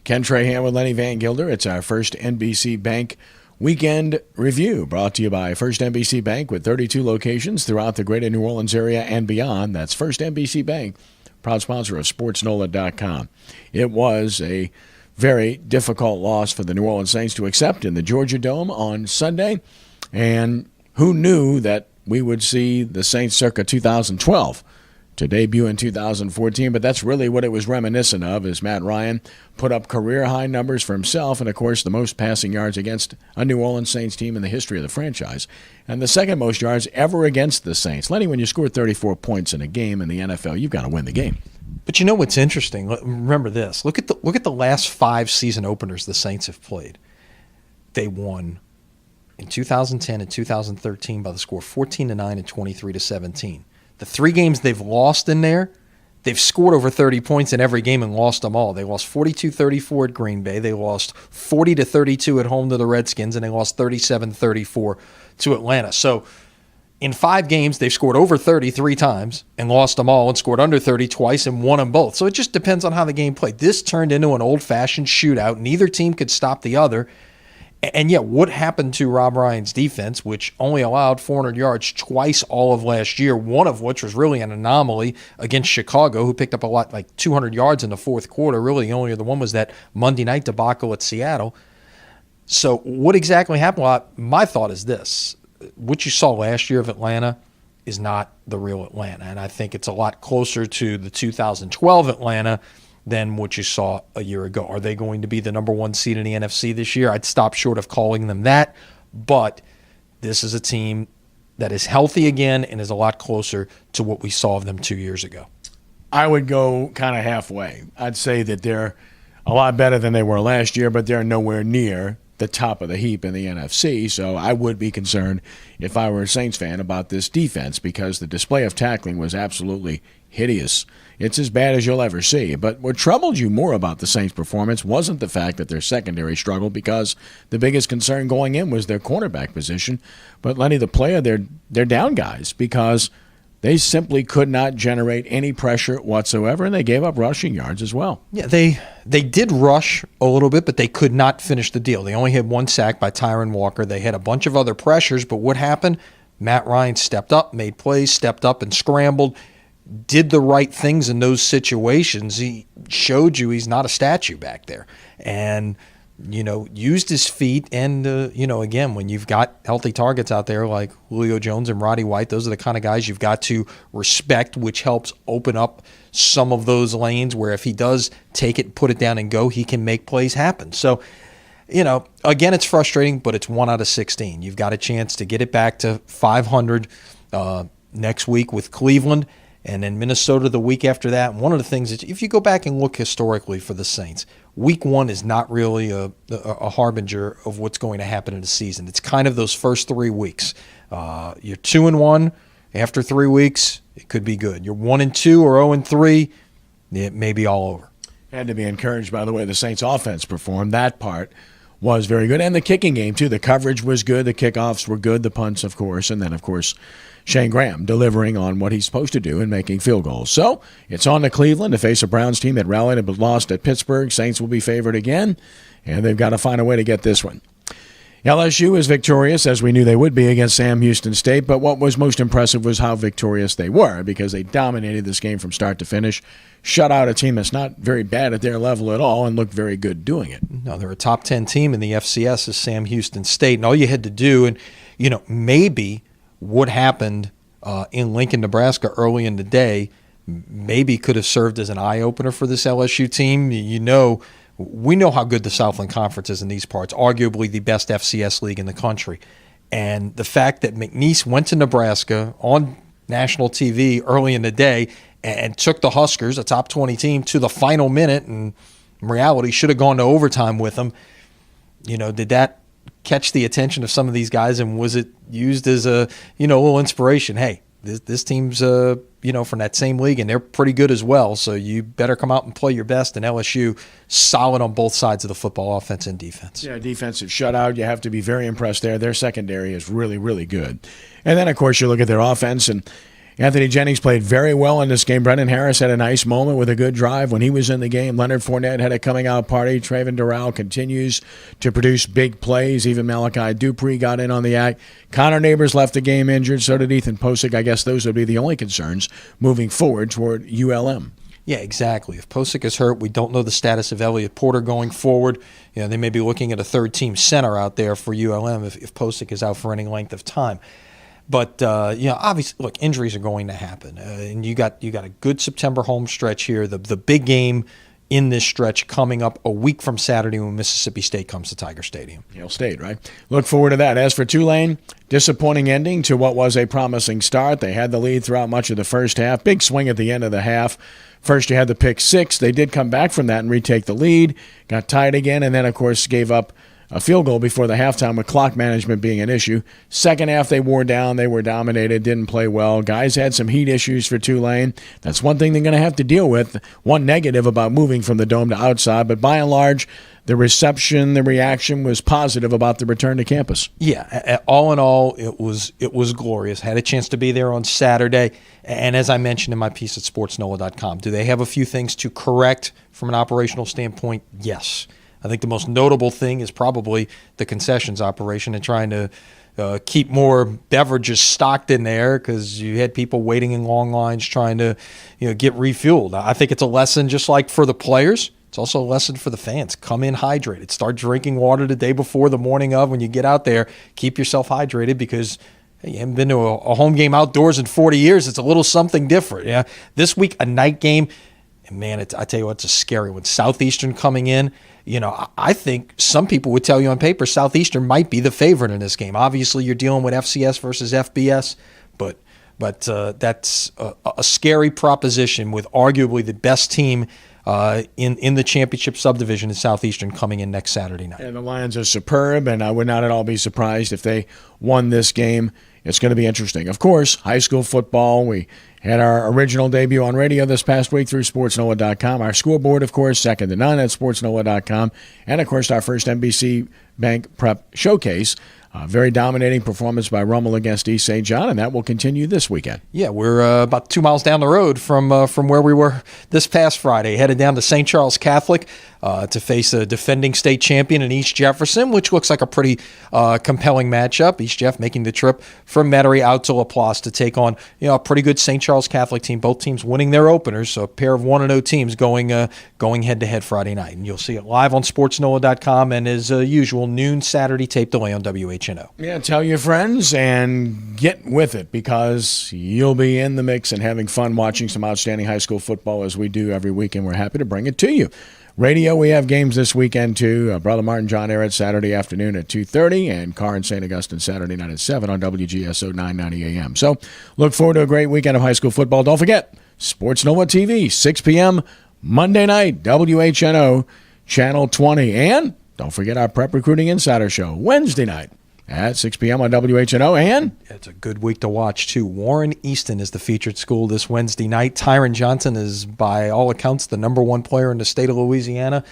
Ken Trahan with Lenny Vangilder. It's our First NBC Bank Weekend Review, brought to you by First NBC Bank with 32 locations throughout the greater New Orleans area and beyond. That's First NBC Bank, proud sponsor of SportsNola.com. It was a very difficult loss for the New Orleans Saints to accept in the Georgia Dome on Sunday, and who knew that we would see the Saints circa 2012 to debut in 2014, but that's really what it was reminiscent of, as Matt Ryan put up career-high numbers for himself and, of course, the most passing yards against a New Orleans Saints team in the history of the franchise, and the second most yards ever against the Saints. Lenny, when you score 34 points in a game in the NFL, you've got to win the game. But you know what's interesting? Remember this. Look at the last 5 season openers the Saints have played. They won in 2010 and 2013 by the score 14-9 and 23-17. The 3 games they've lost in there, they've scored over 30 points in every game and lost them all. They lost 42-34 at Green Bay. They lost 40-32 at home to the Redskins, and they lost 37-34 to Atlanta. So in 5 games, they've scored over 30 3 times and lost them all, and scored under 30 twice and won them both. So it just depends on how the game played. This turned into an old-fashioned shootout. Neither team could stop the other. And yet, what happened to Rob Ryan's defense, which only allowed 400 yards twice all of last year, one of which was really an anomaly against Chicago, who picked up a lot, like 200 yards in the fourth quarter. Really, the only other one was that Monday night debacle at Seattle. So what exactly happened? Well, my thought is this. What you saw last year of Atlanta is not the real Atlanta, and I think it's a lot closer to the 2012 Atlanta than what you saw a year ago. Are they going to be the number 1 seed in the NFC this year? I'd stop short of calling them that, but this is a team that is healthy again and is a lot closer to what we saw of them 2 years ago. I would go kind of halfway. I'd say that they're a lot better than they were last year, but they're nowhere near the top of the heap in the NFC, so I would be concerned if I were a Saints fan about this defense, because the display of tackling was absolutely hideous. It's as bad as you'll ever see. But what troubled you more about the Saints' performance wasn't the fact that their secondary struggled, because the biggest concern going in was their cornerback position. But, Lenny, the player, they're down guys, because they simply could not generate any pressure whatsoever, and they gave up rushing yards as well. Yeah, they did rush a little bit, but they could not finish the deal. They only had 1 sack by Tyron Walker. They had a bunch of other pressures, but what happened? Matt Ryan stepped up, made plays, stepped up and scrambled, did the right things in those situations. He showed you he's not a statue back there. And, used his feet. And, again, when you've got healthy targets out there like Julio Jones and Roddy White, those are the kind of guys you've got to respect, which helps open up some of those lanes where if he does take it, put it down and go, he can make plays happen. So, again, it's frustrating, but it's 1 out of 16. You've got a chance to get it back to 500 next week with Cleveland, and then Minnesota the week after that. And one of the things is, if you go back and look historically for the Saints, week 1 is not really a harbinger of what's going to happen in the season. It's kind of those first 3 weeks. You're 2-1 after 3 weeks, it could be good. You're 1-2 or 0-3, it may be all over. Had to be encouraged by the way the Saints offense performed. That part was very good. And the kicking game, too. The coverage was good. The kickoffs were good. The punts, of course. And then, of course, Shane Graham delivering on what he's supposed to do and making field goals. So it's on to Cleveland to face a Browns team that rallied but lost at Pittsburgh. Saints will be favored again, and they've got to find a way to get this one. LSU is victorious, as we knew they would be, against Sam Houston State, but what was most impressive was how victorious they were, because they dominated this game from start to finish, shut out a team that's not very bad at their level at all, and looked very good doing it. No, they're a top 10 team in the FCS is Sam Houston State, and all you had to do, and maybe what happened in Lincoln, Nebraska early in the day maybe could have served as an eye-opener for this LSU team. We know how good the Southland Conference is in these parts, arguably the best FCS league in the country. And the fact that McNeese went to Nebraska on national TV early in the day and took the Huskers, a top 20 team, to the final minute, and in reality should have gone to overtime with them, did that catch the attention of some of these guys, and was it used as a little inspiration? Hey, this team's from that same league, and they're pretty good as well, so you better come out and play your best. And LSU solid on both sides of the football, offense and defense. Yeah, defensive shutout. You have to be very impressed there. Their secondary is really, really good. And then, of course, you look at their offense, and Anthony Jennings played very well in this game. Brendan Harris had a nice moment with a good drive when he was in the game. Leonard Fournette had a coming-out party. Trahan Doral continues to produce big plays. Even Malachi Dupree got in on the act. Connor Neighbors left the game injured. So did Ethan Posick. I guess those would be the only concerns moving forward toward ULM. Yeah, exactly. If Posick is hurt, we don't know the status of Elliott Porter going forward. They may be looking at a third-team center out there for ULM if Posick is out for any length of time. But obviously, look, injuries are going to happen, and you got a good September home stretch here. The big game in this stretch coming up a week from Saturday when Mississippi State comes to Tiger Stadium. Hail State, right? Look forward to that. As for Tulane, disappointing ending to what was a promising start. They had the lead throughout much of the first half. Big swing at the end of the half. First, you had the pick six. They did come back from that and retake the lead. Got tied again, and then, of course, gave up a field goal before the halftime with clock management being an issue. Second half, they wore down. They were dominated, didn't play well. Guys had some heat issues for Tulane. That's one thing they're going to have to deal with. One negative about moving from the dome to outside, but by and large, the reception, the reaction was positive about the return to campus. Yeah, all in all, it was glorious. Had a chance to be there on Saturday. And as I mentioned in my piece at sportsnola.com, do they have a few things to correct from an operational standpoint? Yes. I think the most notable thing is probably the concessions operation and trying to keep more beverages stocked in there because you had people waiting in long lines trying to get refueled. I think it's a lesson just like for the players. It's also a lesson for the fans. Come in hydrated. Start drinking water the day before, the morning of. When you get out there, keep yourself hydrated because you haven't been to a home game outdoors in 40 years. It's a little something different. Yeah, this week, a night game. And man, I tell you what, it's a scary one. Southeastern coming in. I think some people would tell you on paper Southeastern might be the favorite in this game. Obviously, you're dealing with FCS versus FBS, but that's a scary proposition with arguably the best team in the championship subdivision in Southeastern coming in next Saturday night. And the Lions are superb, and I would not at all be surprised if they won this game. It's going to be interesting. Of course, high school football, we had our original debut on radio this past week through sportsnola.com. Our scoreboard, of course, second to none at sportsnola.com. And, of course, our first NBC Bank Prep Showcase. Very dominating performance by Rummel against East St. John, and that will continue this weekend. Yeah, we're about 2 miles down the road from where we were this past Friday. Headed down to St. Charles Catholic to face a defending state champion in East Jefferson, which looks like a pretty compelling matchup. East Jeff making the trip from Metairie out to LaPlace to take on a pretty good St. Charles Catholic team. Both teams winning their openers, so a pair of 1-0 teams going head-to-head Friday night. And you'll see it live on sportsnola.com and as usual, noon Saturday, tape delay on WHNO. Yeah, tell your friends and get with it because you'll be in the mix and having fun watching some outstanding high school football as we do every week, and we're happy to bring it to you. Radio, we have games this weekend, too. Brother Martin, John Ehret, Saturday afternoon at 2:30, and Carr and St. Augustine Saturday night at 7 on WGSO 990 AM. So look forward to a great weekend of high school football. Don't forget, Sports Nova TV, 6 p.m. Monday night, WHNO, Channel 20. And don't forget our Prep Recruiting Insider Show, Wednesday night at 6 p.m. on WHNO. And it's a good week to watch, too. Warren Easton is the featured school this Wednesday night. Tyron Johnson is, by all accounts, the number one player in the state of Louisiana.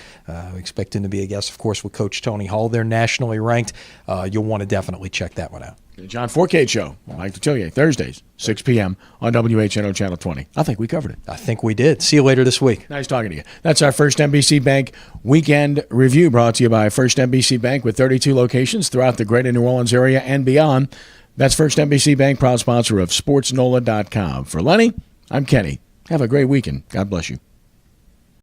We expect him to be a guest, of course, with Coach Tony Hull. They're nationally ranked. You'll want to definitely check that one out. The John Forcade Show, Mike Detillier, Thursdays, 6 p.m. on WHNO Channel 20. I think we covered it. I think we did. See you later this week. Nice talking to you. That's our First NBC Bank Weekend Review, brought to you by First NBC Bank with 32 locations throughout the greater New Orleans area and beyond. That's First NBC Bank, proud sponsor of SportsNola.com. For Lenny, I'm Kenny. Have a great weekend. God bless you.